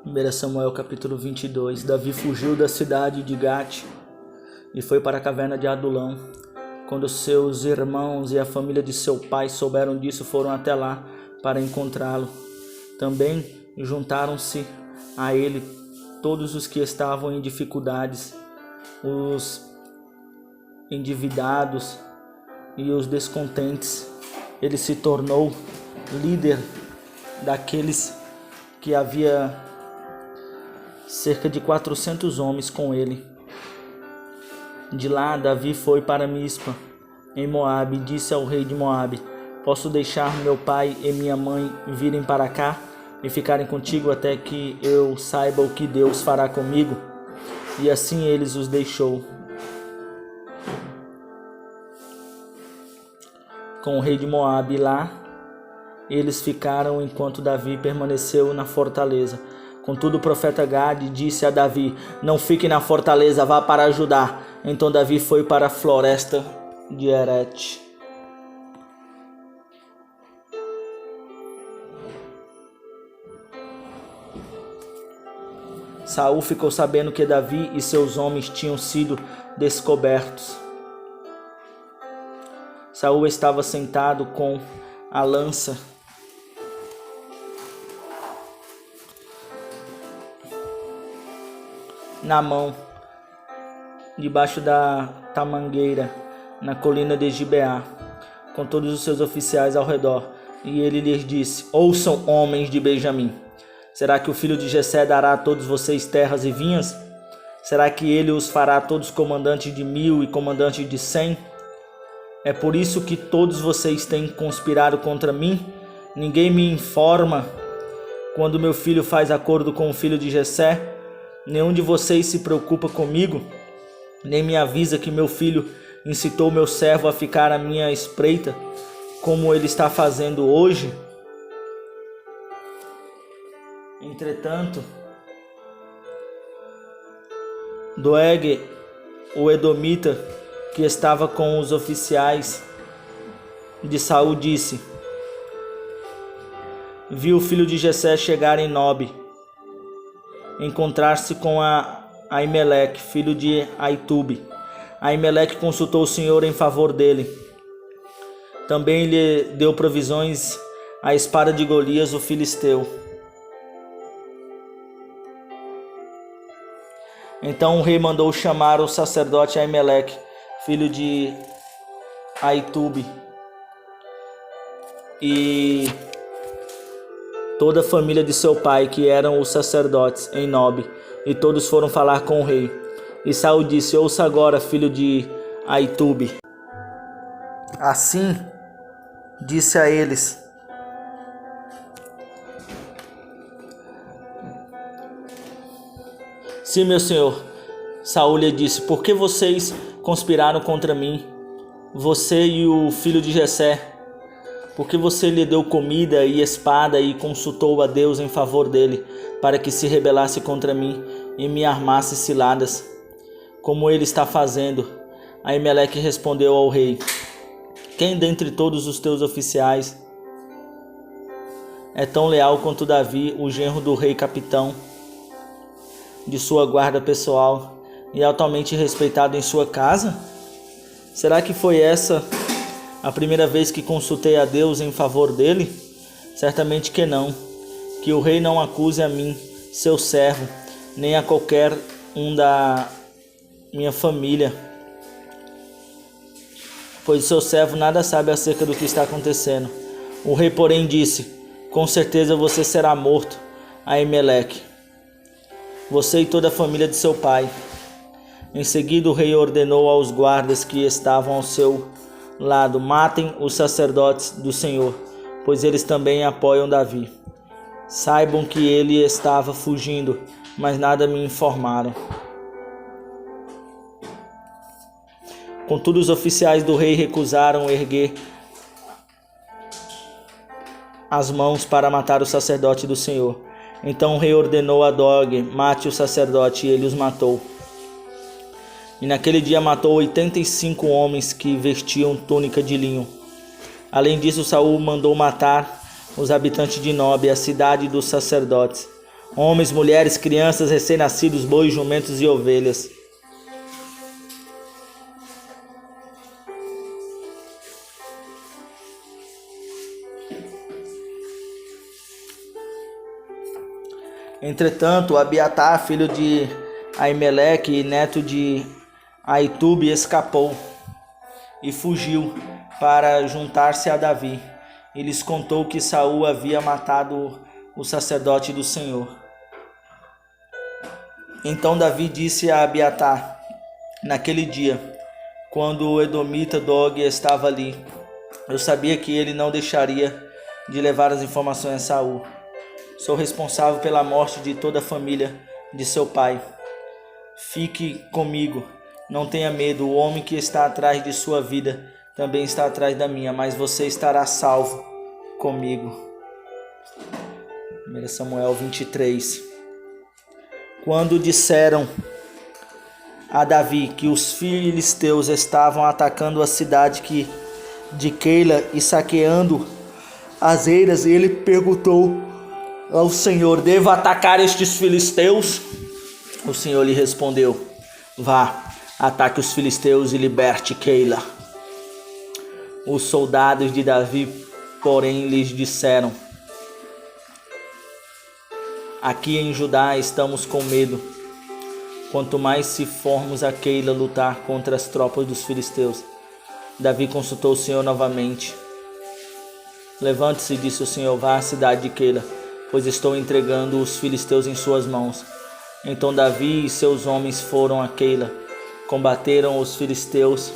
1 Samuel capítulo 22. Davi fugiu da cidade de Gate e foi para a caverna de Adulão. Quando seus irmãos e a família de seu pai souberam disso, foram até lá para encontrá-lo. Também juntaram-se a ele todos os que estavam em dificuldades, os endividados e os descontentes. Ele se tornou líder daqueles que havia cerca de 400 homens com ele. De lá, Davi foi para Mispa, em Moabe, e disse ao rei de Moabe: posso deixar meu pai e minha mãe virem para cá e ficarem contigo até que eu saiba o que Deus fará comigo? E assim eles os deixou. Com o rei de Moabe lá, eles ficaram enquanto Davi permaneceu na fortaleza. Contudo, o profeta Gade disse a Davi: não fique na fortaleza, vá para Judá. Então Davi foi para a floresta de Herete. Saul ficou sabendo que Davi e seus homens tinham sido descobertos. Saul estava sentado com a lança na mão, debaixo da tamangueira, na colina de Gibeá, com todos os seus oficiais ao redor. E ele lhes disse: ouçam, homens de Benjamim, será que o filho de Jessé dará a todos vocês terras e vinhas? Será que ele os fará todos comandantes de 1000 e comandantes de 100? É por isso que todos vocês têm conspirado contra mim? Ninguém me informa quando meu filho faz acordo com o filho de Jessé? Nenhum de vocês se preocupa comigo, nem me avisa que meu filho incitou meu servo a ficar à minha espreita, como ele está fazendo hoje? Entretanto, Doeg, o edomita, que estava com os oficiais de Saul, disse: vi o filho de Jessé chegar em Nobe, encontrar-se com Aimeleque, filho de Aitube. Aimeleque consultou o Senhor em favor dele. Também lhe deu provisões a espada de Golias, o filisteu. Então o rei mandou chamar o sacerdote Aimeleque, filho de Aitube, e toda a família de seu pai, que eram os sacerdotes em Nobe, e todos foram falar com o rei. E Saul disse: ouça agora, filho de Aitube. Assim disse a eles: sim, meu senhor. Saul lhe disse: por que vocês conspiraram contra mim, você e o filho de Jessé? Porque você lhe deu comida e espada e consultou a Deus em favor dele, para que se rebelasse contra mim e me armasse ciladas, como ele está fazendo. Aimeleque respondeu ao rei: quem dentre todos os teus oficiais é tão leal quanto Davi, o genro do rei, capitão de sua guarda pessoal e altamente respeitado em sua casa? Será que foi essa a primeira vez que consultei a Deus em favor dele? Certamente que não. Que o rei não acuse a mim, seu servo, nem a qualquer um da minha família, pois seu servo nada sabe acerca do que está acontecendo. O rei, porém, disse: com certeza você será morto, Aimeleque, você e toda a família de seu pai. Em seguida o rei ordenou aos guardas que estavam ao seu lado: matem os sacerdotes do Senhor, pois eles também apoiam Davi. Saibam que ele estava fugindo, mas nada me informaram. Contudo, os oficiais do rei recusaram erguer as mãos para matar o sacerdote do Senhor. Então o rei ordenou a Doeg: mate o sacerdote, e ele os matou. E naquele dia matou 85 homens que vestiam túnica de linho. Além disso, Saul mandou matar os habitantes de Nobe, a cidade dos sacerdotes. homens, mulheres, crianças, recém-nascidos, bois, jumentos e ovelhas. Entretanto, Abiatar, filho de Aimeleque e neto de Aitube, escapou e fugiu para juntar-se a Davi. E lhes contou que Saul havia matado o sacerdote do Senhor. Então Davi disse a Abiatar, naquele dia, quando o edomita Doeg estava ali: eu sabia que ele não deixaria de levar as informações a Saul. Sou responsável pela morte de toda a família de seu pai. Fique comigo, não tenha medo. O homem que está atrás de sua vida também está atrás da minha, mas você estará salvo comigo. 1 Samuel 23. Quando disseram a Davi que os filisteus estavam atacando a cidade de Keila e saqueando as eiras, ele perguntou ao Senhor: devo atacar estes filisteus? O Senhor lhe respondeu: vá, ataque os filisteus e liberte Keila. Os soldados de Davi, porém, lhes disseram: aqui em Judá estamos com medo, quanto mais se formos a Keila lutar contra as tropas dos filisteus. Davi consultou o Senhor novamente. Levante-se, disse o Senhor, vá à cidade de Keila, pois estou entregando os filisteus em suas mãos. Então Davi e seus homens foram a Keila, combateram os filisteus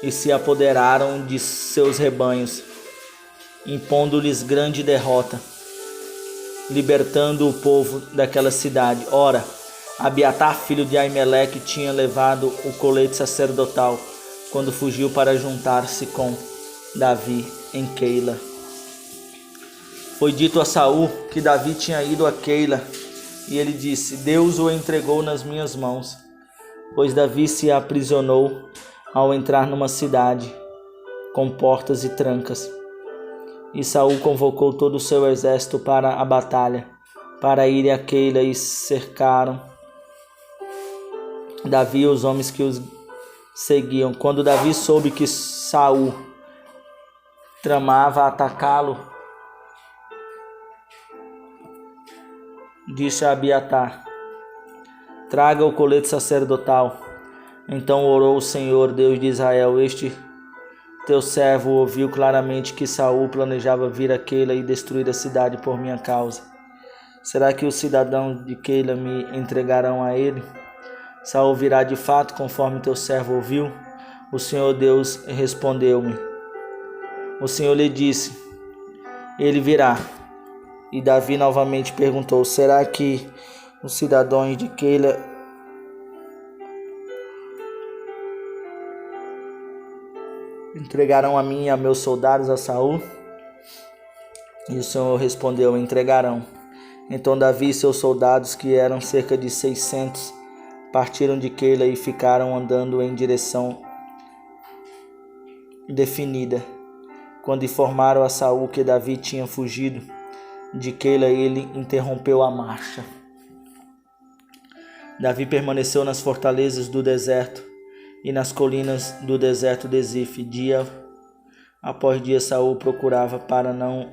e se apoderaram de seus rebanhos, impondo-lhes grande derrota, libertando o povo daquela cidade. Ora, Abiatar, filho de Aimeleque, tinha levado o colete sacerdotal quando fugiu para juntar-se com Davi em Keila. Foi dito a Saul que Davi tinha ido a Keila, e ele disse: Deus o entregou nas minhas mãos, pois Davi se aprisionou ao entrar numa cidade com portas e trancas. E Saul convocou todo o seu exército para a batalha, para ir a Keila, e cercaram Davi e os homens que os seguiam. Quando Davi soube que Saul tramava atacá-lo, disse a Abiatar: traga o colete sacerdotal. Então orou o Senhor, Deus de Israel: este teu servo ouviu claramente que Saul planejava vir a Keila e destruir a cidade por minha causa. Será que os cidadãos de Keila me entregarão a ele? Saul virá de fato, conforme teu servo ouviu? O Senhor Deus respondeu-me. O Senhor lhe disse: ele virá. E Davi novamente perguntou: será que os cidadãos de Keila entregarão a mim e a meus soldados a Saul? E o Senhor respondeu: entregarão. Então Davi e seus soldados, que eram cerca de 600, partiram de Keila e ficaram andando em direção definida. Quando informaram a Saul que Davi tinha fugido de Keila, ele interrompeu a marcha. Davi permaneceu nas fortalezas do deserto e nas colinas do deserto de Zif. Dia após dia Saul procurava para não,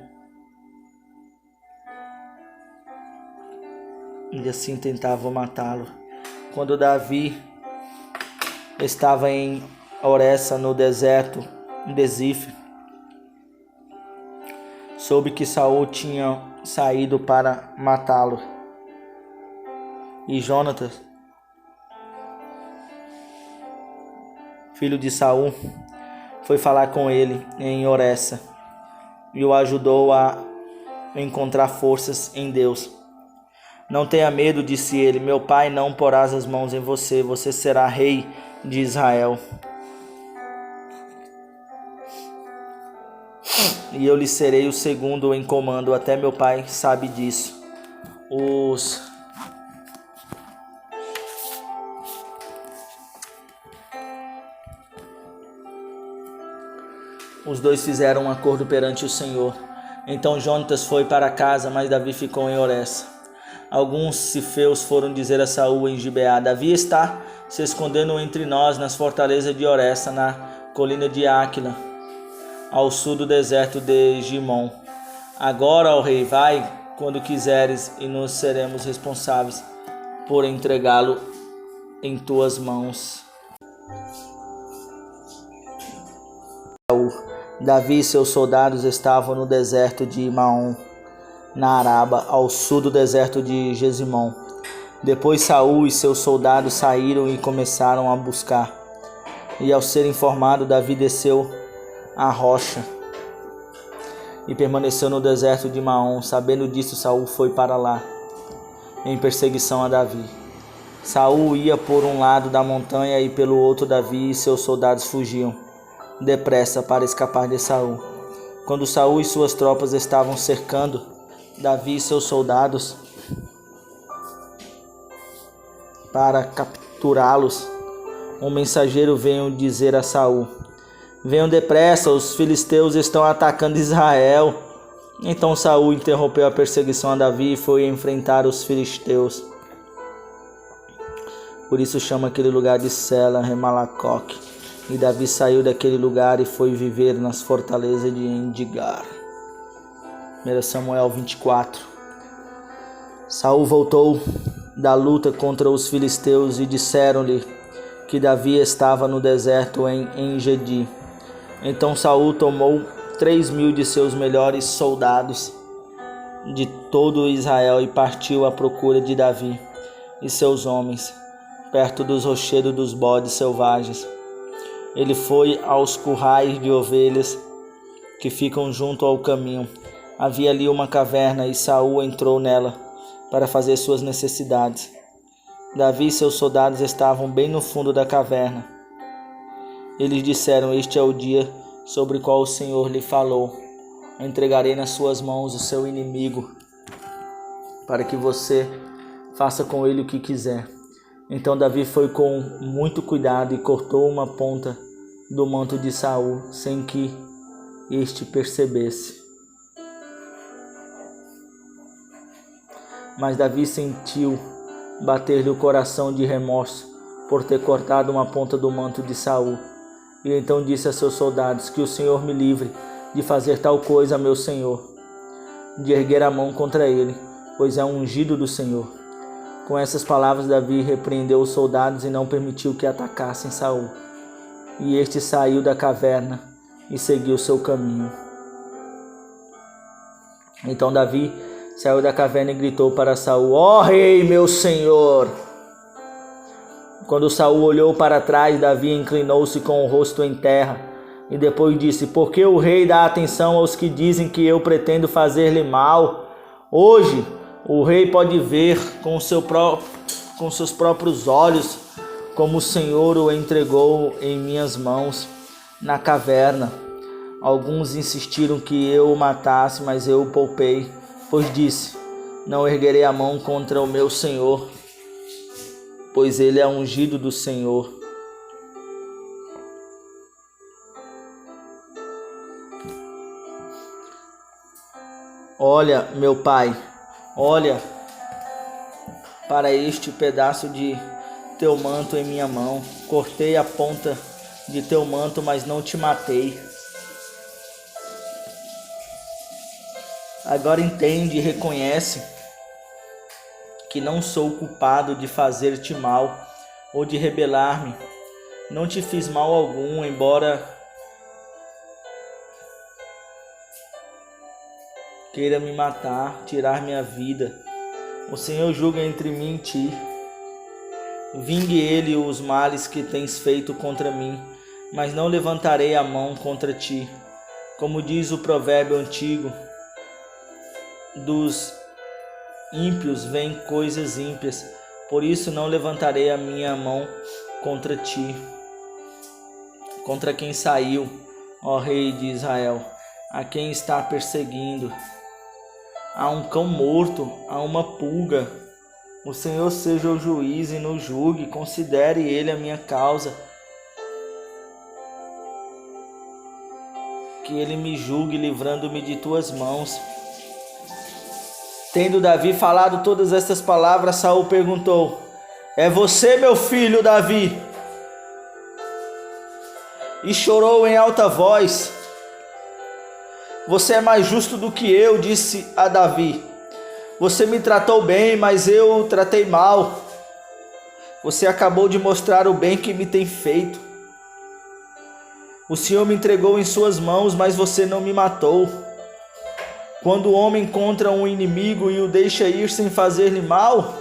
e assim tentava matá-lo. Quando Davi estava em Oressa, no deserto de Zif, soube que Saul tinha saído para matá-lo. E Jonatas, filho de Saul, foi falar com ele em Oressa e o ajudou a encontrar forças em Deus. Não tenha medo, disse ele, meu pai não porá as mãos em você, você será rei de Israel. E eu lhe serei o segundo em comando, até meu pai sabe disso. Os dois fizeram um acordo perante o Senhor. Então Jonatas foi para casa, mas Davi ficou em Oressa. Alguns cifeus foram dizer a Saul em Gibeá: Davi está se escondendo entre nós nas fortalezas de Oresta, na colina de Áquila, ao sul do deserto de Gimom. Agora, ó rei, vai quando quiseres, e nós seremos responsáveis por entregá-lo em tuas mãos. Davi e seus soldados estavam no deserto de Maom, na Araba, ao sul do deserto de Gesimom. Depois Saul e seus soldados saíram e começaram a buscar. E ao ser informado, Davi desceu a rocha e permaneceu no deserto de Maom. Sabendo disso, Saul foi para lá, em perseguição a Davi. Saul ia por um lado da montanha e pelo outro Davi e seus soldados fugiam depressa para escapar de Saul. Quando Saul e suas tropas estavam cercando Davi e seus soldados para capturá-los, um mensageiro veio dizer a Saul: venham depressa, os filisteus estão atacando Israel. Então Saul interrompeu a perseguição a Davi e foi enfrentar os filisteus. Por isso chama aquele lugar de Sela, Remalacoque. E Davi saiu daquele lugar e foi viver nas fortalezas de Endigar. 1 Samuel 24. Saul voltou da luta contra os filisteus e disseram-lhe que Davi estava no deserto em Engedi. Então Saul tomou 3.000 de seus melhores soldados de todo Israel e partiu à procura de Davi e seus homens, perto dos rochedos dos bodes selvagens. Ele foi aos currais de ovelhas que ficam junto ao caminho. Havia ali uma caverna e Saul entrou nela para fazer suas necessidades. Davi e seus soldados estavam bem no fundo da caverna. Eles disseram: este é o dia sobre o qual o Senhor lhe falou. Eu entregarei nas suas mãos o seu inimigo, para que você faça com ele o que quiser. Então Davi foi com muito cuidado e cortou uma ponta do manto de Saul, sem que este percebesse. Mas Davi sentiu bater-lhe o coração de remorso por ter cortado uma ponta do manto de Saul. E então disse a seus soldados: que o Senhor me livre de fazer tal coisa a meu senhor, de erguer a mão contra ele, pois é um ungido do Senhor. Com essas palavras, Davi repreendeu os soldados e não permitiu que atacassem Saul. E este saiu da caverna e seguiu seu caminho. Então Davi saiu da caverna e gritou para Saul: ó rei, meu senhor! Quando Saul olhou para trás, Davi inclinou-se com o rosto em terra e depois disse: por que o rei dá atenção aos que dizem que eu pretendo fazer-lhe mal? Hoje o rei pode ver com seus próprios olhos como o Senhor o entregou em minhas mãos na caverna. Alguns insistiram que eu o matasse, mas eu o poupei, pois disse: não erguerei a mão contra o meu Senhor, pois ele é ungido do Senhor. Olha, meu pai, olha para este pedaço de teu manto em minha mão. Cortei a ponta de teu manto, mas não te matei. Agora entende e reconhece que não sou culpado de fazer-te mal ou de rebelar-me. Não te fiz mal algum, embora queira me matar, tirar minha vida. O Senhor julga entre mim e ti. Vingue ele os males que tens feito contra mim, mas não levantarei a mão contra ti. Como diz o provérbio antigo: dos ímpios vêm coisas ímpias, por isso não levantarei a minha mão contra ti. Contra quem saiu, ó rei de Israel? A quem está perseguindo? Há um cão morto, há uma pulga. O Senhor seja o juiz e nos julgue, considere ele a minha causa. Que ele me julgue, livrando-me de tuas mãos. Tendo Davi falado todas estas palavras, Saul perguntou: é você, meu filho Davi? E chorou em alta voz. Você é mais justo do que eu, disse a Davi. Você me tratou bem, mas eu o tratei mal. Você acabou de mostrar o bem que me tem feito. O Senhor me entregou em suas mãos, mas você não me matou. Quando o homem encontra um inimigo e o deixa ir sem fazer-lhe mal,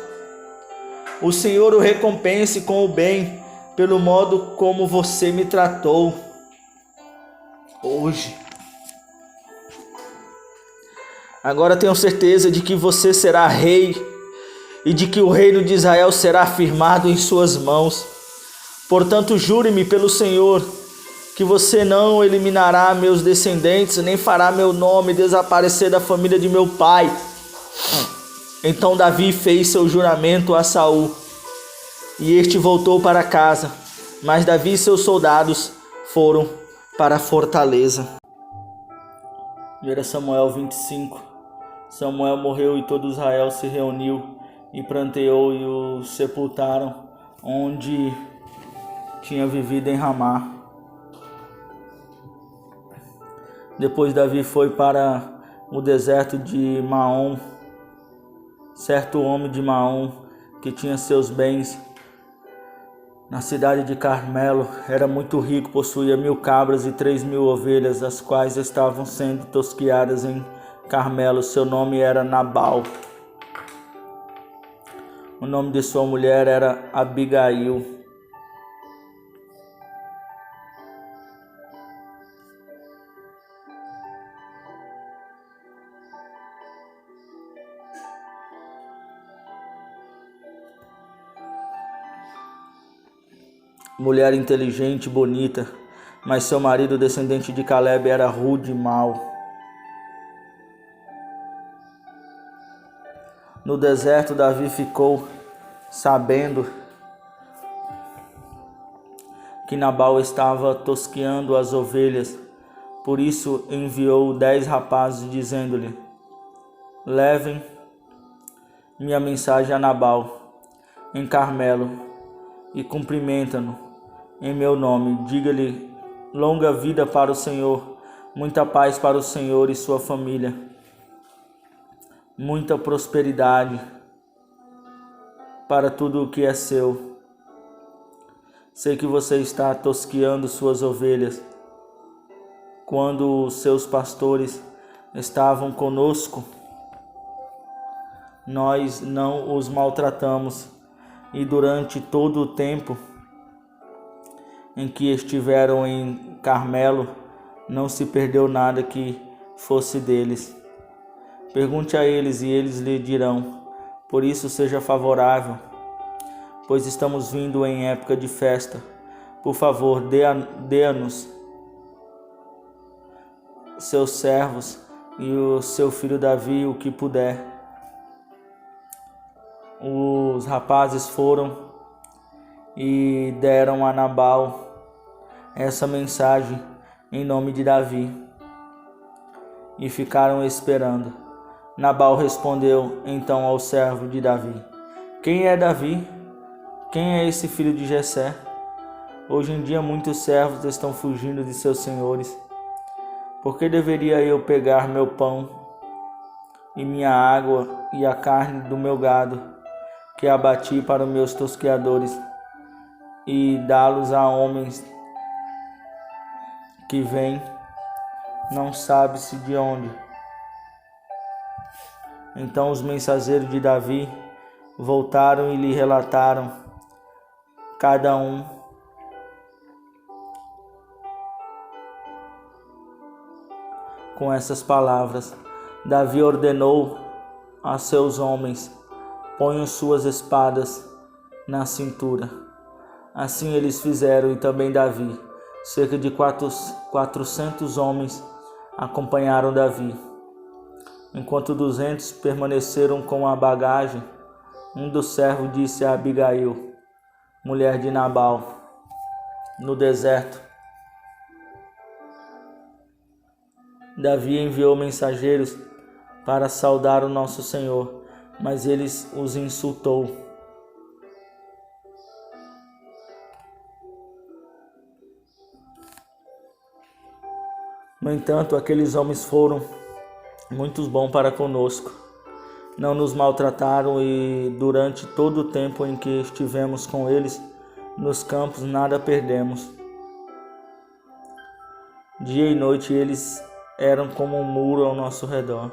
o Senhor o recompense com o bem, pelo modo como você me tratou hoje. Agora tenho certeza de que você será rei e de que o reino de Israel será firmado em suas mãos. Portanto, jure-me pelo Senhor que você não eliminará meus descendentes, nem fará meu nome desaparecer da família de meu pai. Então Davi fez seu juramento a Saul, e este voltou para casa, mas Davi e seus soldados foram para a fortaleza. 1 Samuel 25. Samuel morreu e todo Israel se reuniu e pranteou e o sepultaram onde tinha vivido em Ramá. Depois Davi foi para o deserto de Maom. Certo homem de Maom, que tinha seus bens na cidade de Carmelo, era muito rico, possuía 1000 cabras e 3000 ovelhas, as quais estavam sendo tosquiadas em Carmelo. Seu nome era Nabal. O nome de sua mulher era Abigail. Mulher inteligente e bonita, mas seu marido, descendente de Caleb, era rude e mau. No deserto, Davi ficou sabendo que Nabal estava tosqueando as ovelhas. Por isso enviou 10 rapazes, dizendo-lhe: levem minha mensagem a Nabal em Carmelo e cumprimentem-no em meu nome. Diga-lhe: longa vida para o Senhor, muita paz para o Senhor e sua família, muita prosperidade para tudo o que é seu. Sei que você está tosqueando suas ovelhas. Quando os seus pastores estavam conosco, nós não os maltratamos, e durante todo o tempo em que estiveram em Carmelo, não se perdeu nada que fosse deles. Pergunte a eles e eles lhe dirão. Por isso seja favorável, pois estamos vindo em época de festa. Por favor, dê-nos seus servos e o seu filho Davi o que puder. Os rapazes foram e deram a Nabal essa mensagem em nome de Davi e ficaram esperando. Nabal respondeu então ao servo de Davi: quem é Davi? Quem é esse filho de Jessé? Hoje em dia muitos servos estão fugindo de seus senhores. Por que deveria eu pegar meu pão e minha água e a carne do meu gado, que abati para os meus tosqueadores, e dá-los a homens que vêm, não sabe-se de onde? Então os mensageiros de Davi voltaram e lhe relataram, cada um com essas palavras. Davi ordenou a seus homens: ponham suas espadas na cintura. Assim eles fizeram, e também Davi. Cerca de 400 homens acompanharam Davi. Enquanto 200 permaneceram com a bagagem, um dos servos disse a Abigail, mulher de Nabal, no deserto: Davi enviou mensageiros para saudar o nosso Senhor, mas ele os insultou. No entanto, aqueles homens foram muito bons para conosco. Não nos maltrataram e durante todo o tempo em que estivemos com eles nos campos nada perdemos. Dia e noite eles eram como um muro ao nosso redor.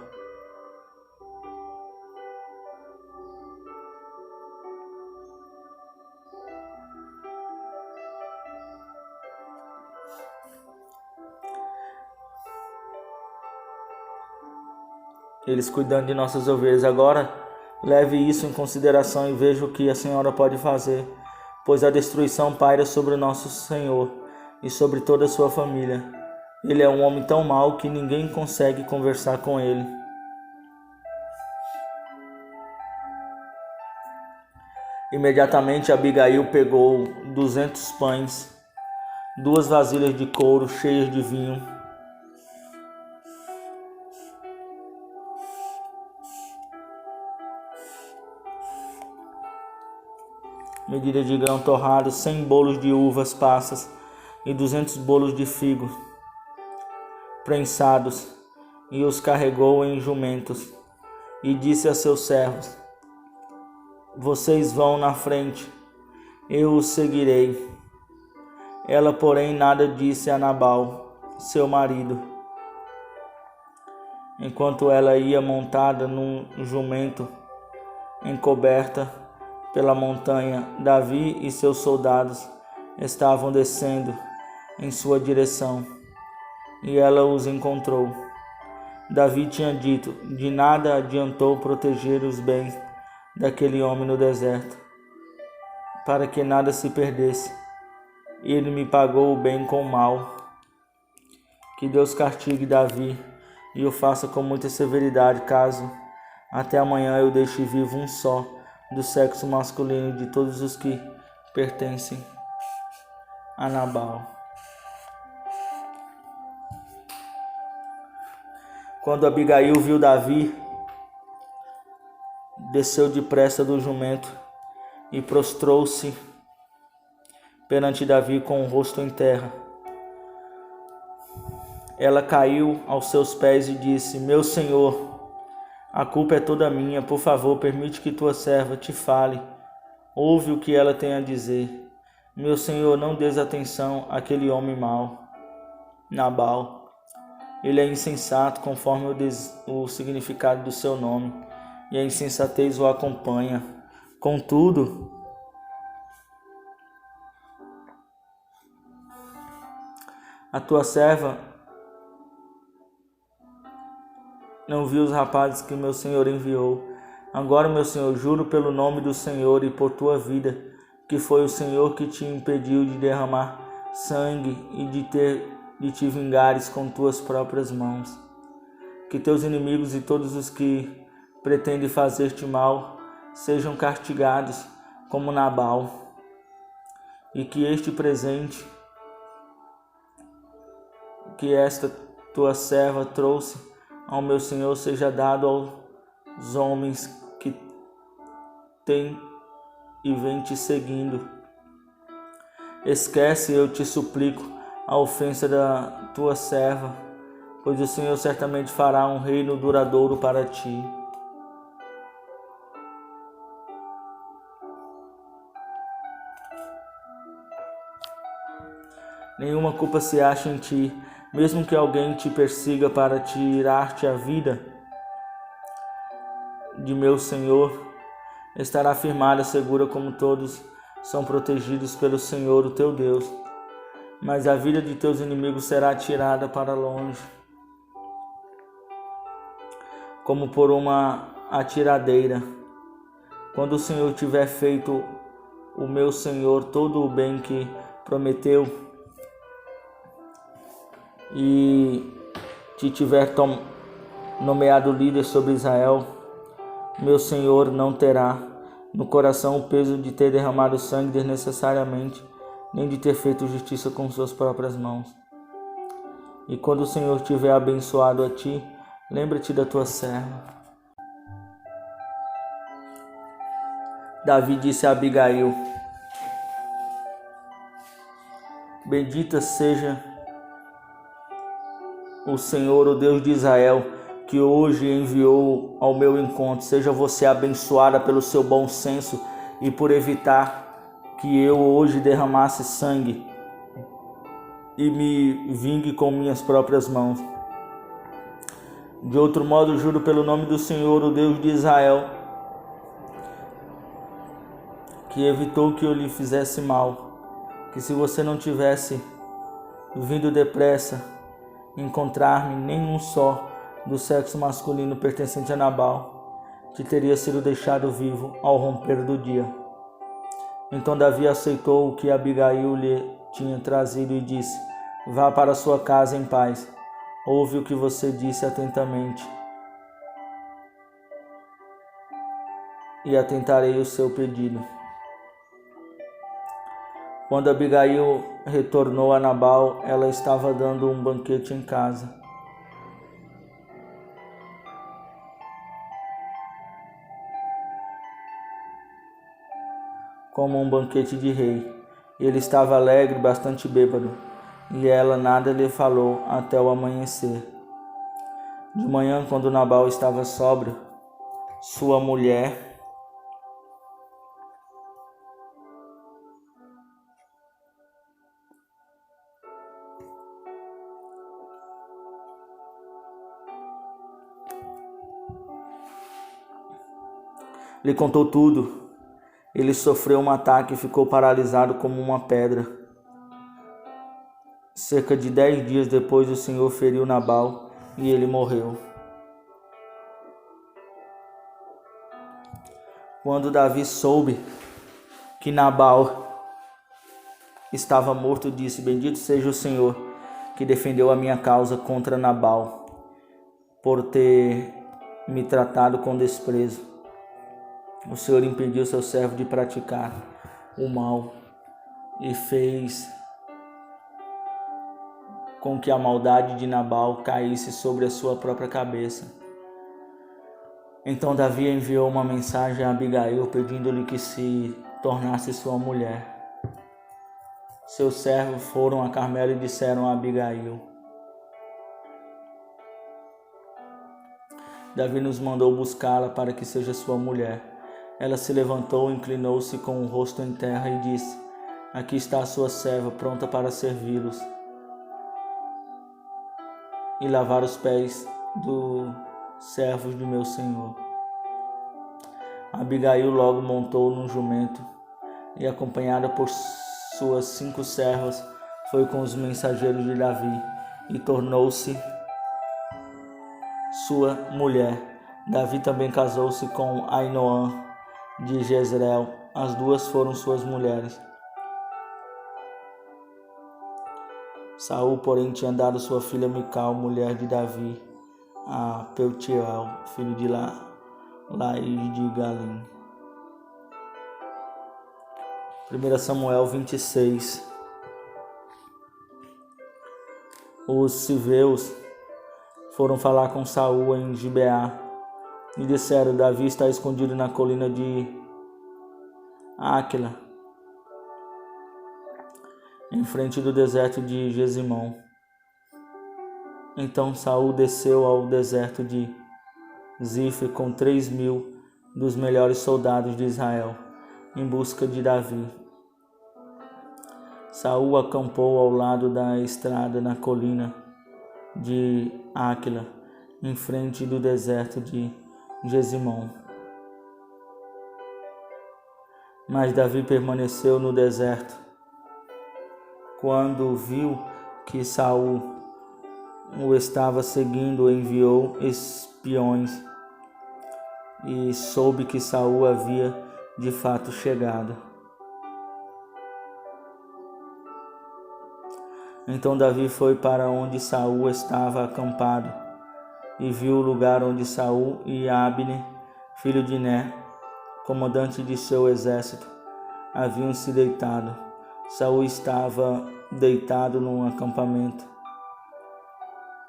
Eles cuidando de nossas ovelhas. Agora, leve isso em consideração e veja o que a senhora pode fazer, pois a destruição paira sobre o nosso Senhor e sobre toda a sua família. Ele é um homem tão mau que ninguém consegue conversar com ele. Imediatamente Abigail pegou 200 pães, 2 vasilhas de couro cheias de vinho, medida de grão torrado, 100 bolos de uvas passas e 200 bolos de figo prensados, e os carregou em jumentos, e disse a seus servos: vocês vão na frente, eu os seguirei. Ela, porém, nada disse a Nabal, seu marido. Enquanto ela ia montada num jumento encoberta pela montanha, Davi e seus soldados estavam descendo em sua direção, e ela os encontrou. Davi tinha dito: de nada adiantou proteger os bens daquele homem no deserto, para que nada se perdesse. Ele me pagou o bem com o mal. Que Deus castigue Davi e o faça com muita severidade, caso até amanhã eu deixe vivo um só do sexo masculino de todos os que pertencem a Nabal. Quando Abigail viu Davi, desceu depressa do jumento e prostrou-se perante Davi com o rosto em terra. Ela caiu aos seus pés e disse: meu senhor, a culpa é toda minha. Por favor, permite que tua serva te fale. Ouve o que ela tem a dizer. Meu senhor, não dês atenção àquele homem mau, Nabal. Ele é insensato, conforme o significado do seu nome, e a insensatez o acompanha. Contudo, a tua serva não viu os rapazes que meu senhor enviou. Agora, meu senhor, juro pelo nome do Senhor e por tua vida, que foi o Senhor que te impediu de derramar sangue e de te vingares com tuas próprias mãos. Que teus inimigos e todos os que pretendem fazer-te mal sejam castigados como Nabal, e que este presente que esta tua serva trouxe ao meu senhor seja dado aos homens que têm e vêm te seguindo. Esquece, eu te suplico, a ofensa da tua serva, pois o Senhor certamente fará um reino duradouro para ti. Nenhuma culpa se acha em ti, mesmo que alguém te persiga para tirar-te a vida de meu Senhor, estará firmada, segura, como todos são protegidos pelo Senhor, o teu Deus. Mas a vida de teus inimigos será tirada para longe, como por uma atiradeira. Quando o Senhor tiver feito o meu Senhor todo o bem que prometeu, e te tiver nomeado líder sobre Israel, meu Senhor não terá no coração o peso de ter derramado sangue desnecessariamente, nem de ter feito justiça com suas próprias mãos. E quando o Senhor tiver abençoado a ti, Lembra-te da tua serva. Davi disse a Abigail: bendita seja o Senhor, o Deus de Israel, que hoje enviou ao meu encontro. Seja você abençoada pelo seu bom senso e por evitar que eu hoje derramasse sangue e me vingue com minhas próprias mãos. De outro modo, juro pelo nome do Senhor, o Deus de Israel, que evitou que eu lhe fizesse mal, que se você não tivesse vindo depressa encontrar-me nenhum só do sexo masculino pertencente a Nabal, te teria sido deixado vivo ao romper do dia. Então Davi aceitou o que Abigail lhe tinha trazido e disse: vá para sua casa em paz. Ouve o que você disse atentamente e atentarei o seu pedido. Quando Abigail retornou a Nabal, ela estava dando um banquete em casa. Como um banquete de rei. Ele estava alegre, bastante bêbado, e ela nada lhe falou até o amanhecer. De manhã, quando Nabal estava sóbrio, sua mulher lhe contou tudo. Ele sofreu um ataque e ficou paralisado como uma pedra. Cerca de 10 dias depois, o Senhor feriu Nabal e ele morreu. Quando Davi soube que Nabal estava morto, disse: bendito seja o Senhor que defendeu a minha causa contra Nabal, por ter me tratado com desprezo. O Senhor impediu seu servo de praticar o mal e fez com que a maldade de Nabal caísse sobre a sua própria cabeça. Então Davi enviou uma mensagem a Abigail pedindo-lhe que se tornasse sua mulher. Seus servos foram a Carmelo e disseram a Abigail: Davi nos mandou buscá-la para que seja sua mulher. Ela se levantou, inclinou-se com o rosto em terra e disse: aqui está a sua serva, pronta para servi-los e lavar os pés dos servos de meu senhor. Abigail logo montou num jumento e, acompanhada por suas 5 servas, foi com os mensageiros de Davi e tornou-se sua mulher. Davi também casou-se com Ainoã de Jezreel. As duas foram suas mulheres. Saul, porém, tinha dado sua filha Mical, mulher de Davi, a Peutiel, filho de Laís de Galim. 1 Samuel 26. Os civeus foram falar com Saul em Gibeá e disseram: Davi está escondido na colina de Áquila, em frente do deserto de Gesimão. Então Saul desceu ao deserto de Zif com 3.000 dos melhores soldados de Israel, em busca de Davi. Saul acampou ao lado da estrada na colina de Áquila, em frente do deserto de Gesimão. Mas Davi permaneceu no deserto. Quando viu que Saul o estava seguindo, enviou espiões e soube que Saul havia de fato chegado. Então Davi foi para onde Saul estava acampado e viu o lugar onde Saul e Abner, filho de Ner, comandante de seu exército, haviam se deitado. Saul estava deitado num acampamento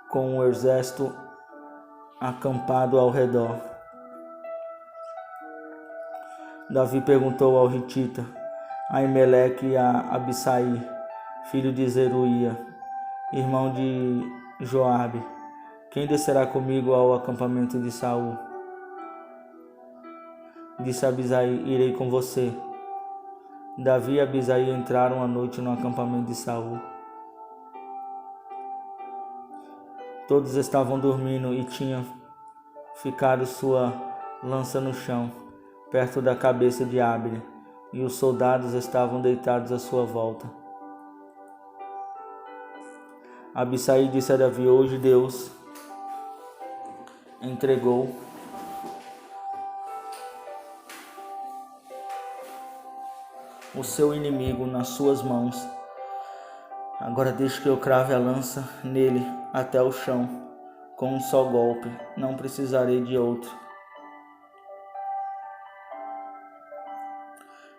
com o exército acampado ao redor. Davi perguntou ao Hitita, a Aimeleque e a Abisai, filho de Zeruia, irmão de Joabe: quem descerá comigo ao acampamento de Saul? Disse Abisai: irei com você. Davi e Abisai entraram à noite no acampamento de Saul. Todos estavam dormindo e tinham ficado sua lança no chão, perto da cabeça de Abner, e os soldados estavam deitados à sua volta. Abisai disse a Davi: hoje Deus entregou o seu inimigo nas suas mãos. Agora deixe que eu crave a lança nele até o chão, com um só golpe, não precisarei de outro.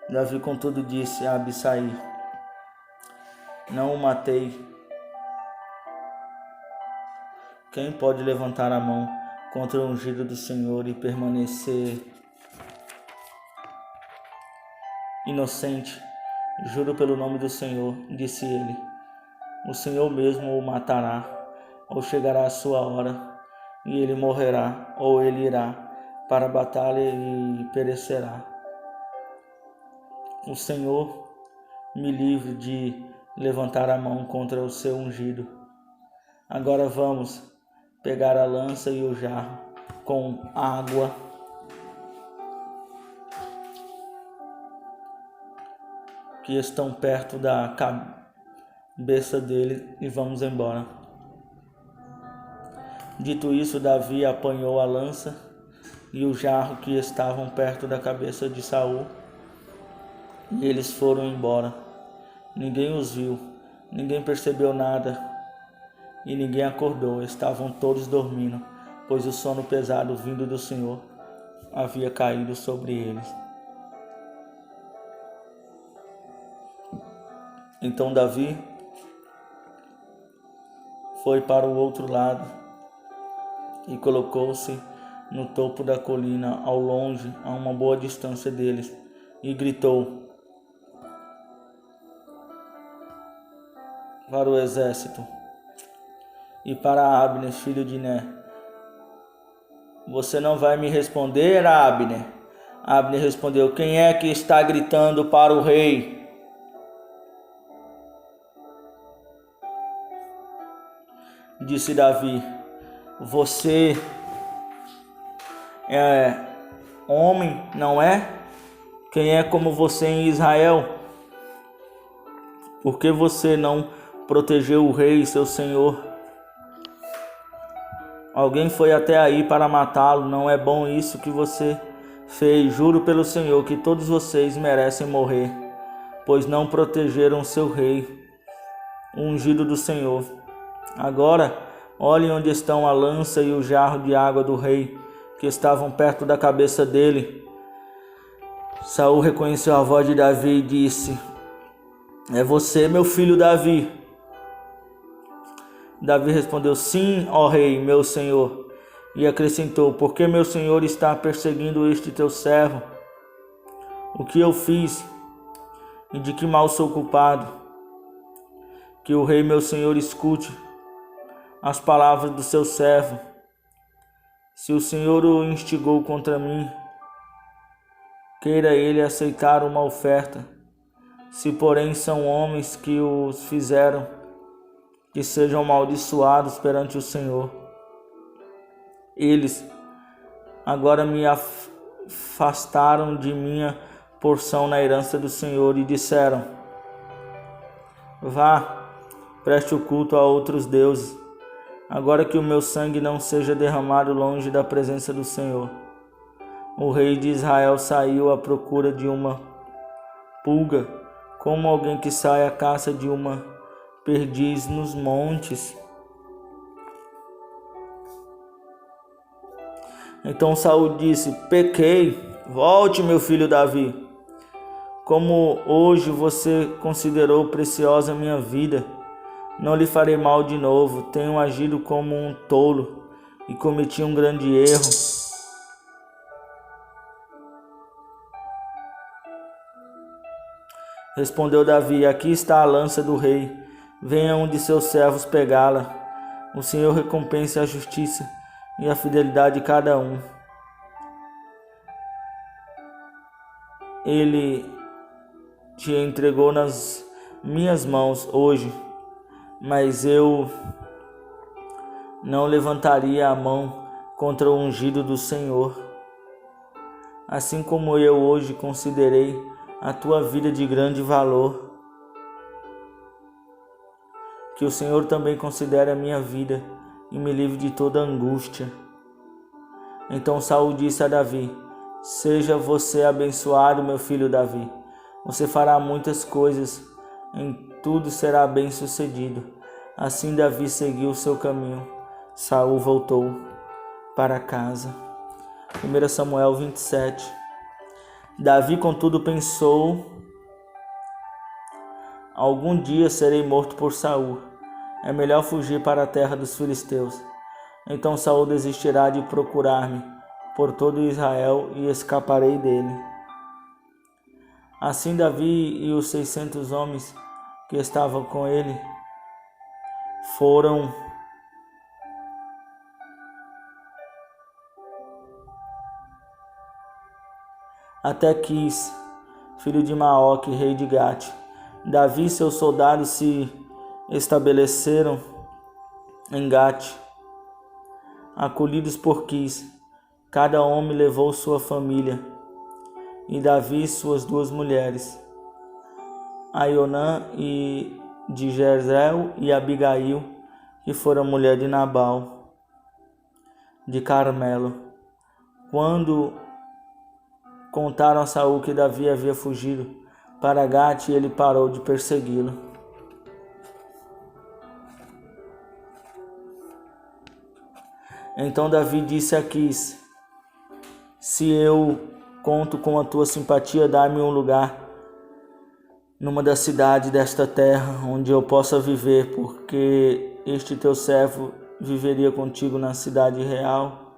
Davi, contudo, disse a Abisai: não o matei. Quem pode levantar a mão contra o ungido do Senhor e permanecer inocente? Juro pelo nome do Senhor, disse ele, o Senhor mesmo o matará, ou chegará a sua hora, e ele morrerá, ou ele irá para a batalha e perecerá. O Senhor me livre de levantar a mão contra o seu ungido. Agora vamos pegar a lança e o jarro com água que estão perto da cabeça dele e vamos embora. Dito isso, Davi apanhou a lança e o jarro que estavam perto da cabeça de Saul, e eles foram embora. Ninguém os viu, ninguém percebeu nada e ninguém acordou. Estavam todos dormindo, pois o sono pesado vindo do Senhor havia caído sobre eles. Então Davi foi para o outro lado e colocou-se no topo da colina, ao longe, a uma boa distância deles, e gritou para o exército e para Abner, filho de Ner: você não vai me responder, Abner? Abner respondeu: quem é que está gritando para o rei? Disse Davi: você é homem, não é? Quem é como você em Israel? Por que você não protegeu o rei, seu senhor? Alguém foi até aí para matá-lo. Não é bom isso que você fez. Juro pelo Senhor que todos vocês merecem morrer, pois não protegeram seu rei, o ungido do Senhor. Agora, olhem onde estão a lança e o jarro de água do rei, que estavam perto da cabeça dele. Saul reconheceu a voz de Davi e disse: é você, meu filho Davi? Davi respondeu: sim, ó rei, meu senhor. E acrescentou: por que meu senhor está perseguindo este teu servo? O que eu fiz e de que mal sou culpado? Que o rei, meu senhor, escute as palavras do seu servo. Se o Senhor o instigou contra mim, queira ele aceitar uma oferta. Se porém são homens que os fizeram, que sejam amaldiçoados perante o Senhor. Eles agora me afastaram de minha porção na herança do Senhor e disseram: vá, preste o culto a outros deuses, agora que o meu sangue não seja derramado longe da presença do Senhor. O rei de Israel saiu à procura de uma pulga, como alguém que sai à caça de uma perdiz nos montes. Então Saul disse: pequei, volte, meu filho Davi. Como hoje você considerou preciosa minha vida, não lhe farei mal de novo. Tenho agido como um tolo e cometi um grande erro. Respondeu Davi: aqui está a lança do rei, venha um de seus servos pegá-la. O Senhor recompense a justiça e a fidelidade de cada um. Ele te entregou nas minhas mãos hoje, mas eu não levantaria a mão contra o ungido do Senhor. Assim como eu hoje considerei a tua vida de grande valor, que o Senhor também considere a minha vida e me livre de toda angústia. Então Saul disse a Davi: seja você abençoado, meu filho Davi. Você fará muitas coisas, em tudo será bem-sucedido. Assim Davi seguiu o seu caminho. Saul voltou para casa. 1 Samuel 27. Davi, contudo, pensou: algum dia serei morto por Saul. É melhor fugir para a terra dos filisteus. Então Saul desistirá de procurar-me por todo Israel e escaparei dele. Assim Davi e os 600 homens que estavam com ele foram até Quis, filho de Maoque, rei de Gate. Davi e seus soldados se estabeleceram em Gate, acolhidos por Quis. Cada homem levou sua família, e Davi e suas 2 mulheres, Aionã e de Jezreel e Abigail, que foram mulher de Nabal, de Carmelo. Quando contaram a Saul que Davi havia fugido para Gate, ele parou de persegui-lo. Então Davi disse a Quis: se eu conto com a tua simpatia, dá-me um lugar numa das cidades desta terra, onde eu possa viver, porque este teu servo viveria contigo na cidade real.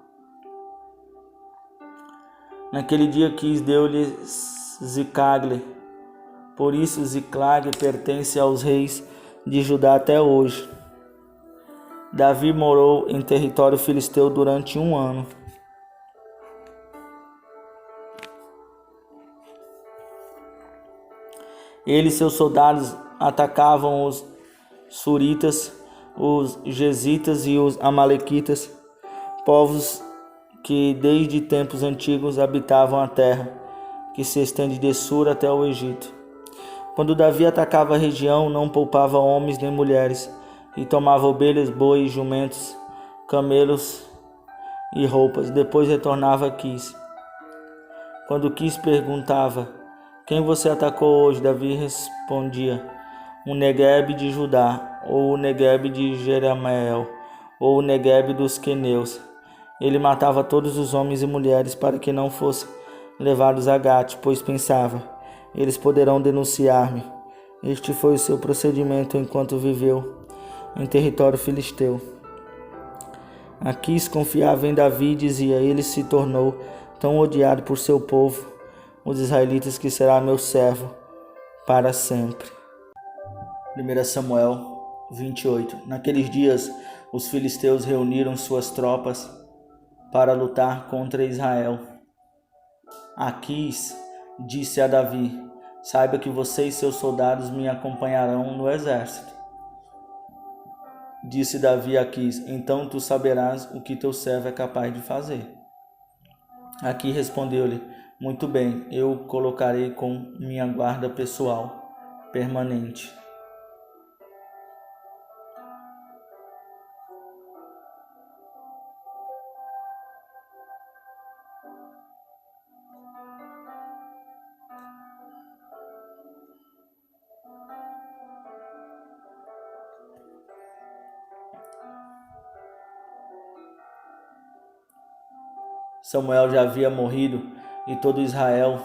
Naquele dia Quis deu-lhe Ziclague. Por isso Ziclague pertence aos reis de Judá até hoje. Davi morou em território filisteu durante 1 ano. Ele e seus soldados atacavam os suritas, os gesitas e os amalequitas, povos que desde tempos antigos habitavam a terra, que se estende de Sur até o Egito. Quando Davi atacava a região, não poupava homens nem mulheres, e tomava ovelhas, bois, jumentos, camelos e roupas. Depois retornava a Quis. Quando Quis perguntava: quem você atacou hoje? Davi respondia: o Neguebe de Judá, ou o Neguebe de Jerameel, ou o Neguebe dos queneus. Ele matava todos os homens e mulheres para que não fossem levados a Gate, pois pensava: eles poderão denunciar-me. Este foi o seu procedimento enquanto viveu em território filisteu. Aquis confiava em Davi e dizia: ele se tornou tão odiado por seu povo, os israelitas, que será meu servo para sempre. 1 Samuel 28. Naqueles dias, os filisteus reuniram suas tropas para lutar contra Israel. Aquis disse a Davi: saiba que você e seus soldados me acompanharão no exército. Disse Davi a Aquis: então tu saberás o que teu servo é capaz de fazer. Aquis respondeu-lhe: muito bem, eu o colocarei com minha guarda pessoal permanente. Samuel já havia morrido e todo Israel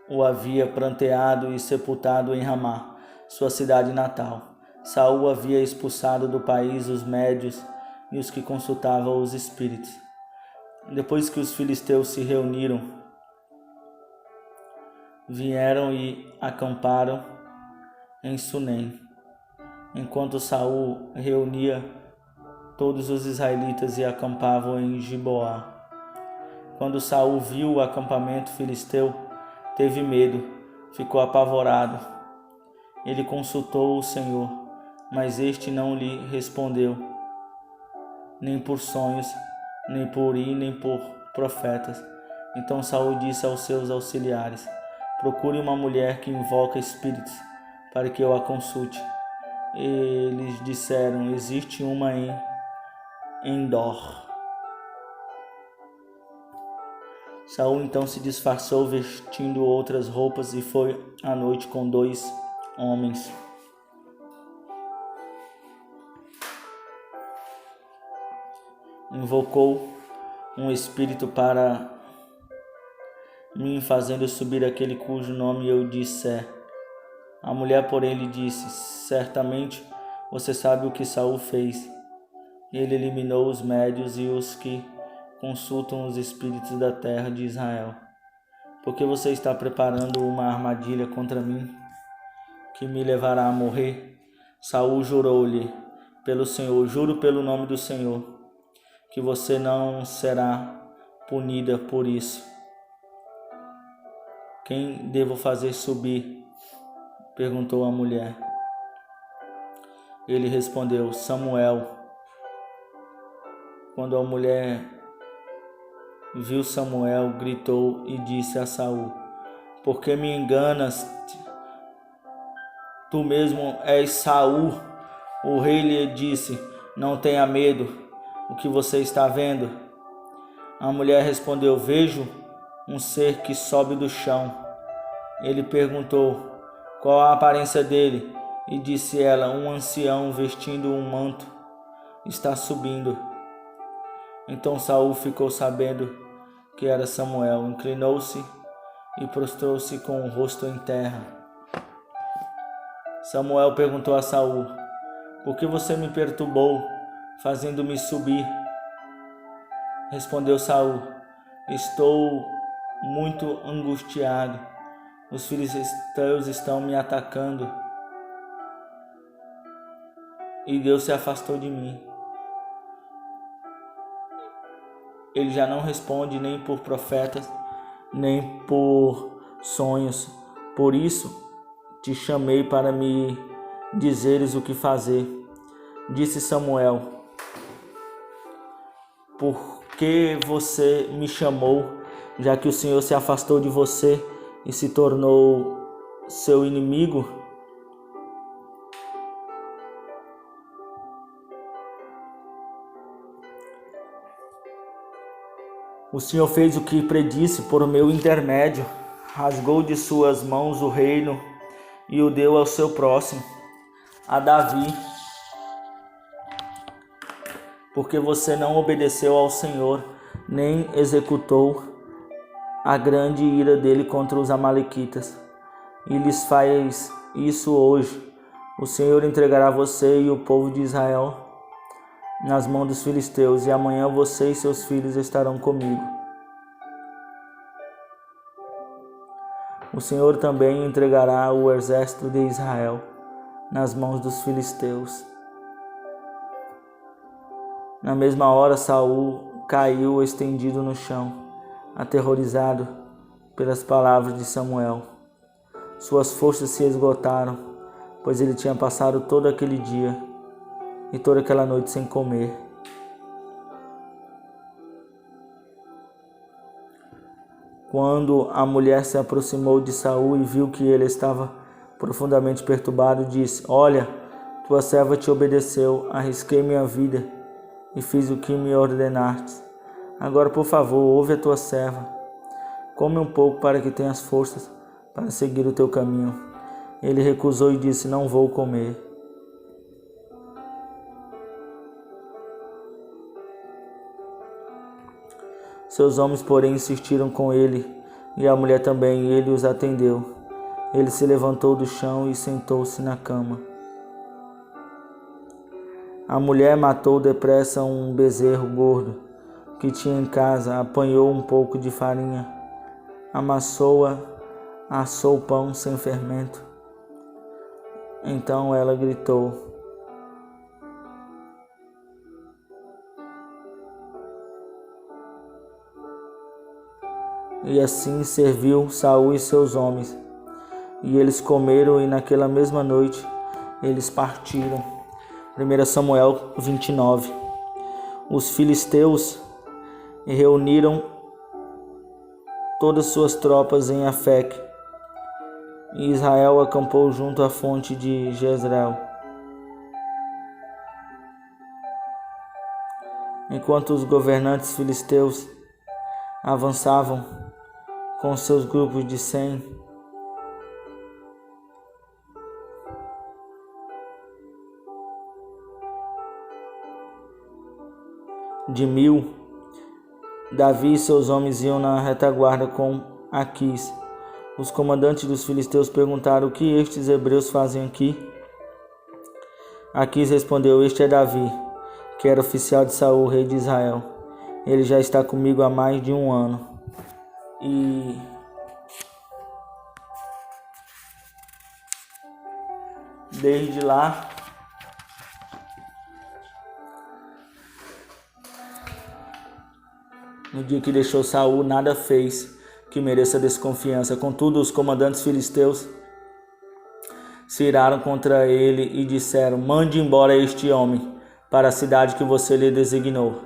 o havia pranteado e sepultado em Ramá, sua cidade natal. Saul havia expulsado do país os médios e os que consultavam os espíritos. Depois que os filisteus se reuniram, vieram e acamparam em Sunem, enquanto Saul reunia todos os israelitas e acampavam em Gibeá. Quando Saul viu o acampamento filisteu, teve medo, ficou apavorado. Ele consultou o Senhor, mas este não lhe respondeu, nem por sonhos, nem por nem por profetas. Então Saul disse aos seus auxiliares: procure uma mulher que invoca espíritos, para que eu a consulte. Eles disseram: existe uma em Endor. Saul então se disfarçou vestindo outras roupas e foi à noite com 2 homens. Invocou um espírito para mim, fazendo subir aquele cujo nome eu disser. A mulher, porém, lhe disse: certamente você sabe o que Saul fez. Ele eliminou os médios e os que consultam os espíritos da terra de Israel. Porque você está preparando uma armadilha contra mim, que me levará a morrer? Saul jurou-lhe pelo Senhor: juro pelo nome do Senhor, que você não será punida por isso. Quem devo fazer subir? Perguntou a mulher. Ele respondeu: Samuel. Quando a mulher viu Samuel, gritou e disse a Saul: por que me enganas? Tu mesmo és Saul. O rei lhe disse: não tenha medo. O que você está vendo? A mulher respondeu: vejo um ser que sobe do chão. Ele perguntou: qual a aparência dele? E disse ela: um ancião vestindo um manto está subindo. Então Saul ficou sabendo que era Samuel, inclinou-se e prostrou-se com o rosto em terra. Samuel perguntou a Saul: por que você me perturbou, fazendo-me subir? Respondeu Saul: estou muito angustiado. Os filisteus estão me atacando e Deus se afastou de mim. Ele já não responde nem por profetas, nem por sonhos. Por isso te chamei para me dizeres o que fazer. Disse Samuel: por que você me chamou, já que o Senhor se afastou de você e se tornou seu inimigo? O Senhor fez o que predisse por meu intermédio, rasgou de suas mãos o reino e o deu ao seu próximo, a Davi, porque você não obedeceu ao Senhor, nem executou a grande ira dele contra os amalequitas, e lhes faz isso hoje. O Senhor entregará você e o povo de Israel nas mãos dos filisteus, e amanhã você e seus filhos estarão comigo. O Senhor também entregará o exército de Israel nas mãos dos filisteus. Na mesma hora, Saul caiu estendido no chão, aterrorizado pelas palavras de Samuel. Suas forças se esgotaram, pois ele tinha passado todo aquele dia e toda aquela noite sem comer. Quando a mulher se aproximou de Saul e viu que ele estava profundamente perturbado, disse: olha, tua serva te obedeceu, arrisquei minha vida e fiz o que me ordenaste. Agora, por favor, ouve a tua serva. Come um pouco para que tenhas forças para seguir o teu caminho. Ele recusou e disse: não vou comer. Seus homens, porém, insistiram com ele, e a mulher também, e ele os atendeu. Ele se levantou do chão e sentou-se na cama. A mulher matou depressa um bezerro gordo que tinha em casa, apanhou um pouco de farinha, amassou-a, assou pão sem fermento. Então ela gritou: e assim serviu Saul e seus homens. E eles comeram, e naquela mesma noite eles partiram. 1 Samuel 29. Os filisteus reuniram todas suas tropas em Afec, e Israel acampou junto à fonte de Jezreel. Enquanto os governantes filisteus avançavam com seus grupos de 100, de 1000, Davi e seus homens iam na retaguarda com Aquis. Os comandantes dos filisteus perguntaram: o que estes hebreus fazem aqui? Aquis respondeu: este é Davi, que era oficial de Saul, rei de Israel. Ele já está comigo há mais de 1 ano. E desde lá no dia que deixou Saul, nada fez que mereça desconfiança. Contudo, os comandantes filisteus se iraram contra ele e disseram: mande embora este homem para a cidade que você lhe designou.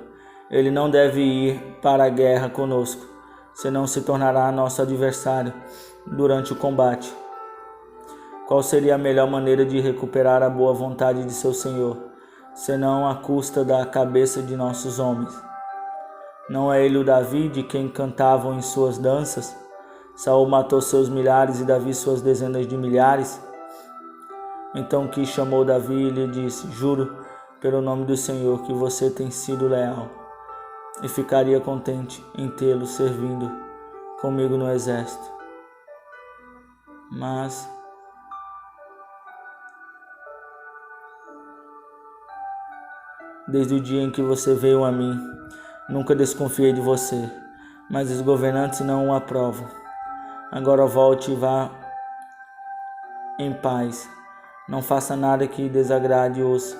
Ele não deve ir para a guerra conosco, senão se tornará nosso adversário durante o combate. Qual seria a melhor maneira de recuperar a boa vontade de seu senhor, senão à custa da cabeça de nossos homens? Não é ele o Davi de quem cantavam em suas danças? Saul matou seus milhares e Davi suas dezenas de milhares. Então Quis chamou Davi e lhe disse: juro pelo nome do Senhor que você tem sido leal, e ficaria contente em tê-lo servindo comigo no exército. Mas desde o dia em que você veio a mim, nunca desconfiei de você, mas os governantes não o aprovam. Agora volte e vá em paz. Não faça nada que desagrade os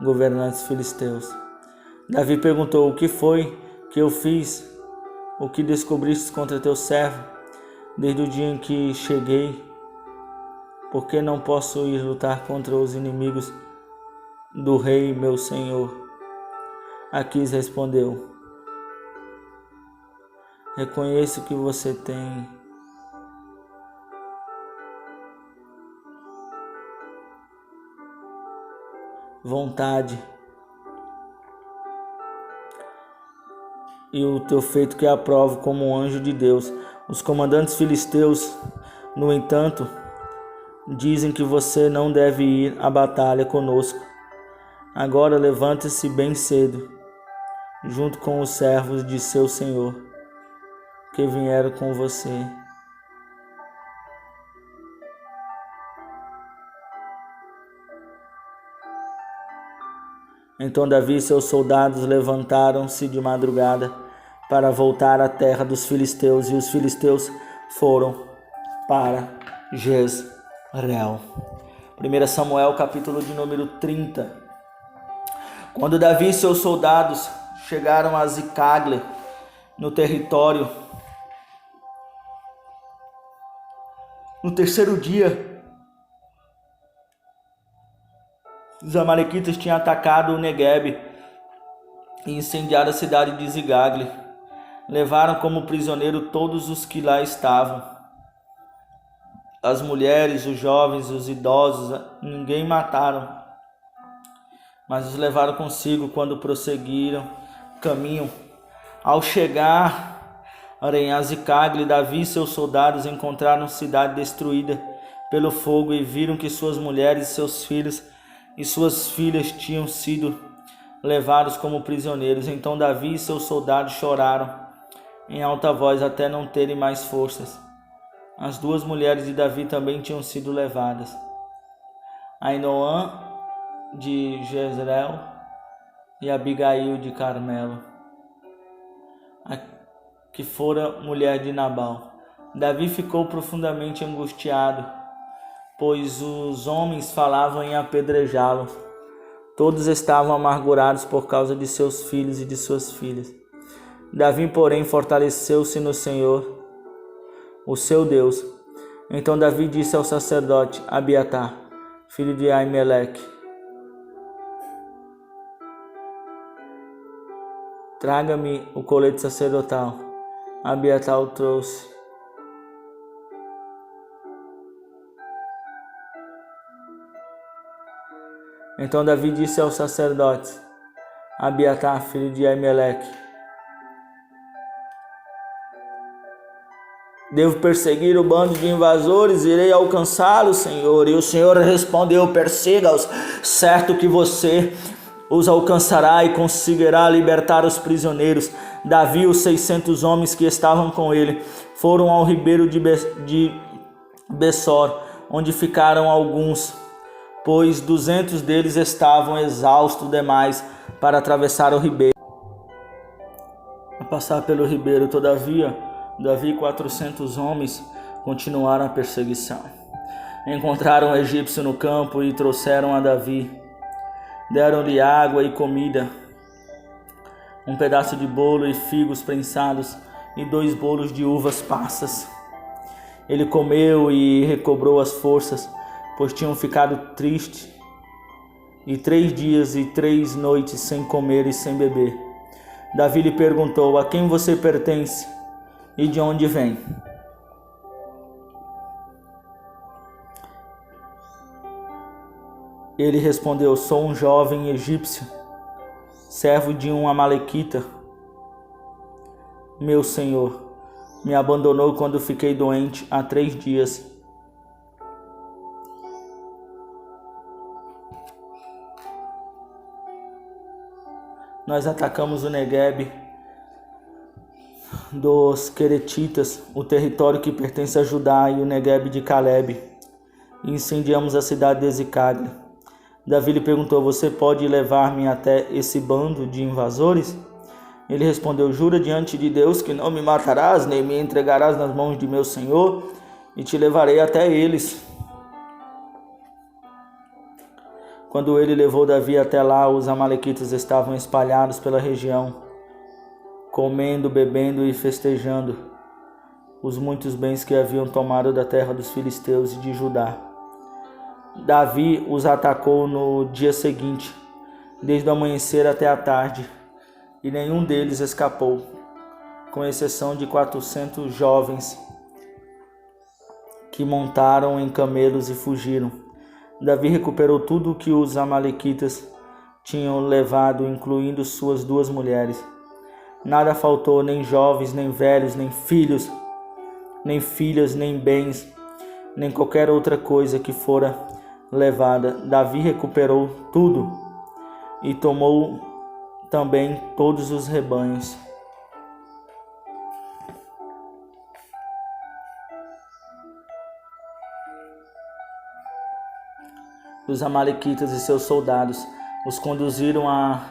governantes filisteus. Davi perguntou: o que foi que eu fiz? O que descobriste contra teu servo desde o dia em que cheguei? Por que não posso ir lutar contra os inimigos do rei, meu senhor? Aquis respondeu: reconheço que você tem vontade e o teu feito que aprovo como um anjo de Deus. Os comandantes filisteus, no entanto, dizem que você não deve ir à batalha conosco. Agora levante-se bem cedo, junto com os servos de seu senhor, que vieram com você. Então Davi e seus soldados levantaram-se de madrugada para voltar à terra dos filisteus, e os filisteus foram para Jezreel. 1 Samuel, capítulo de número 30. Quando Davi e seus soldados chegaram a Zicagle, no território, no terceiro dia, os amalequitas tinham atacado o Neguebe e incendiado a cidade de Zicagle. Levaram como prisioneiro todos os que lá estavam, as mulheres, os jovens, os idosos. Ninguém mataram, mas os levaram consigo quando prosseguiram caminho. Ao chegar a Zicagle, Davi e seus soldados encontraram a cidade destruída pelo fogo e viram que suas mulheres, seus filhos e suas filhas tinham sido levados como prisioneiros. Então Davi e seus soldados choraram em alta voz até não terem mais forças. As 2 mulheres de Davi também tinham sido levadas: Ainoã de Jezreel e Abigail de Carmelo, a que fora mulher de Nabal. Davi ficou profundamente angustiado, pois os homens falavam em apedrejá-lo. Todos estavam amargurados por causa de seus filhos e de suas filhas. Davi, porém, fortaleceu-se no Senhor, o seu Deus. Então Davi disse ao sacerdote Abiatar, filho de Aimeleque: traga-me o colete sacerdotal. Abiatar o trouxe. Então Davi disse aos sacerdotes Abiatar, filho de Aimeleque: devo perseguir o bando de invasores, irei alcançá-los, Senhor. E o Senhor respondeu: persiga-os, certo que você os alcançará e conseguirá libertar os prisioneiros. Davi e os 600 homens que estavam com ele foram ao ribeiro de Bessor, onde ficaram alguns, pois 200 deles estavam exaustos demais para atravessar o ribeiro. A passar pelo ribeiro, todavia, Davi e 400 homens continuaram a perseguição. Encontraram um egípcio no campo e trouxeram a Davi. Deram-lhe água e comida, um pedaço de bolo e figos prensados e 2 bolos de uvas passas. Ele comeu e recobrou as forças, pois tinham ficado tristes, e 3 dias e 3 noites sem comer e sem beber. Davi lhe perguntou: a quem você pertence e de onde vem? Ele respondeu: sou um jovem egípcio, servo de um amalequita. Meu senhor me abandonou quando fiquei doente há 3 dias. Nós atacamos o Neguebe dos Queretitas, o território que pertence a Judá, e o Neguebe de Calebe, e incendiamos a cidade de Ziclague. Davi lhe perguntou: você pode levar-me até esse bando de invasores? Ele respondeu: jura diante de Deus que não me matarás, nem me entregarás nas mãos de meu senhor, e te levarei até eles. Quando ele levou Davi até lá, os amalequitas estavam espalhados pela região, comendo, bebendo e festejando os muitos bens que haviam tomado da terra dos filisteus e de Judá. Davi os atacou no dia seguinte, desde o amanhecer até a tarde, e nenhum deles escapou, com exceção de 400 jovens que montaram em camelos e fugiram. Davi recuperou tudo o que os amalequitas tinham levado, incluindo suas 2 mulheres. Nada faltou, nem jovens, nem velhos, nem filhos, nem filhas, nem bens, nem qualquer outra coisa que fora levada. Davi recuperou tudo e tomou também todos os rebanhos. Os amalequitas e seus soldados os conduziram à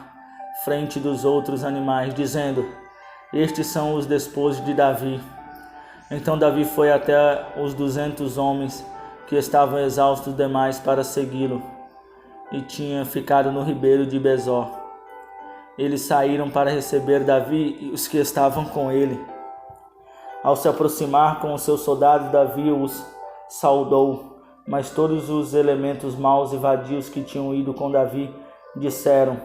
frente dos outros animais, dizendo: estes são os despojos de Davi. Então Davi foi até os 200 homens que estavam exaustos demais para segui-lo, e tinha ficado no ribeiro de Besor. Eles saíram para receber Davi e os que estavam com ele. Ao se aproximar com os seus soldados, Davi os saudou, mas todos os elementos maus e vadios que tinham ido com Davi disseram: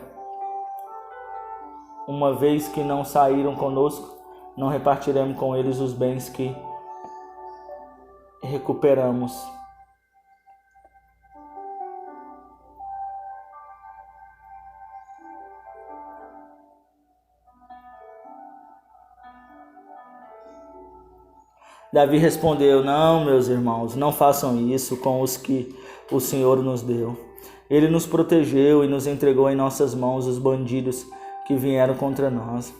uma vez que não saíram conosco, não repartiremos com eles os bens que recuperamos. Davi respondeu: não, meus irmãos, não façam isso com os que o Senhor nos deu. Ele nos protegeu e nos entregou em nossas mãos os bandidos que vieram contra nós.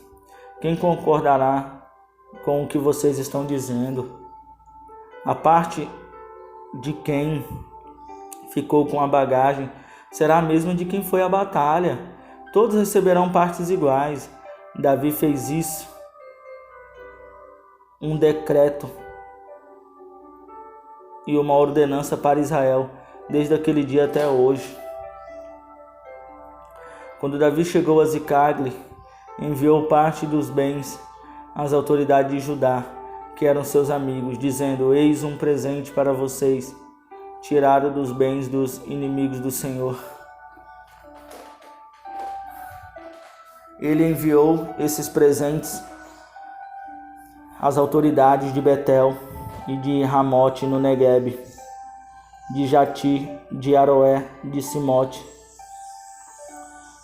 Quem concordará com o que vocês estão dizendo? A parte de quem ficou com a bagagem será a mesma de quem foi à batalha. Todos receberão partes iguais. Davi fez isso, um decreto e uma ordenança para Israel, desde aquele dia até hoje. Quando Davi chegou a Ziclague, enviou parte dos bens às autoridades de Judá, que eram seus amigos, dizendo: eis um presente para vocês, tirado dos bens dos inimigos do Senhor. Ele enviou esses presentes às autoridades de Betel e de Ramote no Neguebe, de Jati, de Aroé, de Simote,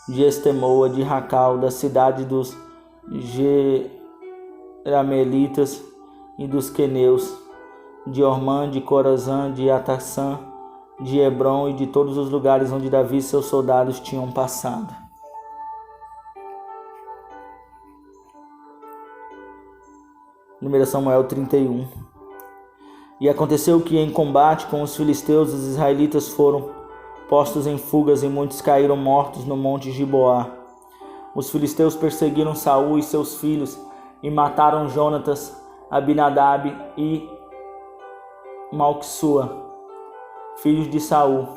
de Estemoa, de Racal, da cidade dos Jeramelitas e dos Queneus, de Ormã, de Corazã, de Atassã, de Hebron e de todos os lugares onde Davi e seus soldados tinham passado. 1 Samuel 31. E aconteceu que em combate com os filisteus, os israelitas foram postos em fugas e muitos caíram mortos no monte Giboá. Os filisteus perseguiram Saul e seus filhos e mataram Jonatas, Abinadab e Malquissua, filhos de Saul.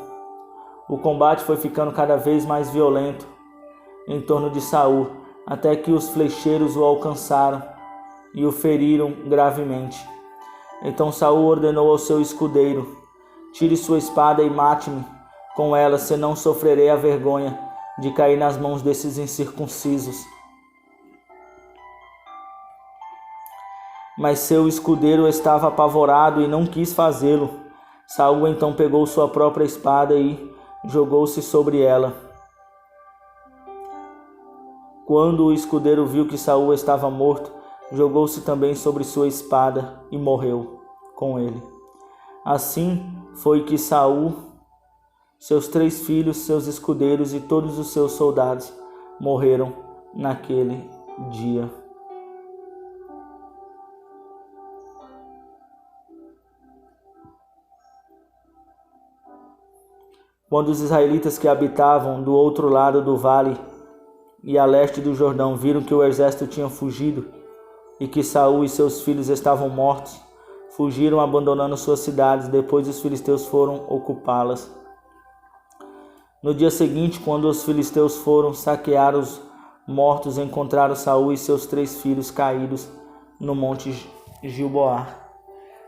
O combate foi ficando cada vez mais violento em torno de Saul, até que os flecheiros o alcançaram e o feriram gravemente. Então Saul ordenou ao seu escudeiro: tire sua espada e mate-me com ela, senão sofrerei a vergonha de cair nas mãos desses incircuncisos. Mas seu escudeiro estava apavorado e não quis fazê-lo. Saul então pegou sua própria espada e jogou-se sobre ela. Quando o escudeiro viu que Saul estava morto, jogou-se também sobre sua espada e morreu com ele. Assim foi que Saul, seus 3 filhos, seus escudeiros e todos os seus soldados morreram naquele dia. Quando os israelitas que habitavam do outro lado do vale e a leste do Jordão viram que o exército tinha fugido e que Saul e seus filhos estavam mortos, fugiram abandonando suas cidades. Depois os filisteus foram ocupá-las. No dia seguinte, quando os filisteus foram saquear os mortos, encontraram Saul e seus 3 filhos caídos no monte Gilboá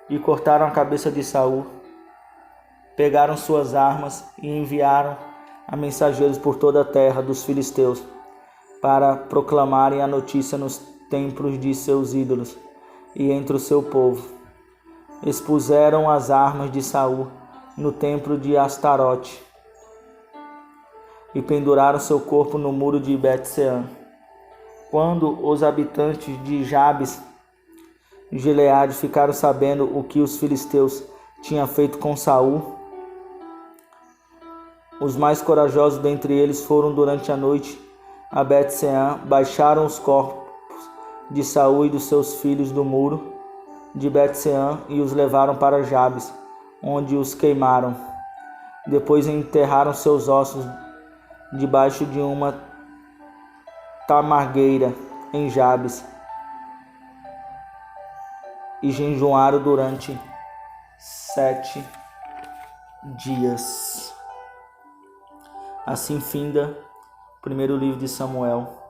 e cortaram a cabeça de Saul. Pegaram suas armas e enviaram a mensageiros por toda a terra dos filisteus para proclamarem a notícia nos templos de seus ídolos e entre o seu povo. Expuseram as armas de Saul no templo de Astarote e penduraram seu corpo no muro de Bet-sean. Quando os habitantes de Jabes e Gileade ficaram sabendo o que os filisteus tinham feito com Saul, os mais corajosos dentre eles foram durante a noite a Bet-sean, baixaram os corpos de Saul e dos seus filhos do muro de Bet-sean e os levaram para Jabes, onde os queimaram. Depois enterraram seus ossos debaixo de uma tamargueira em Jabes e jejuaram durante 7 dias. Assim finda o primeiro livro de Samuel.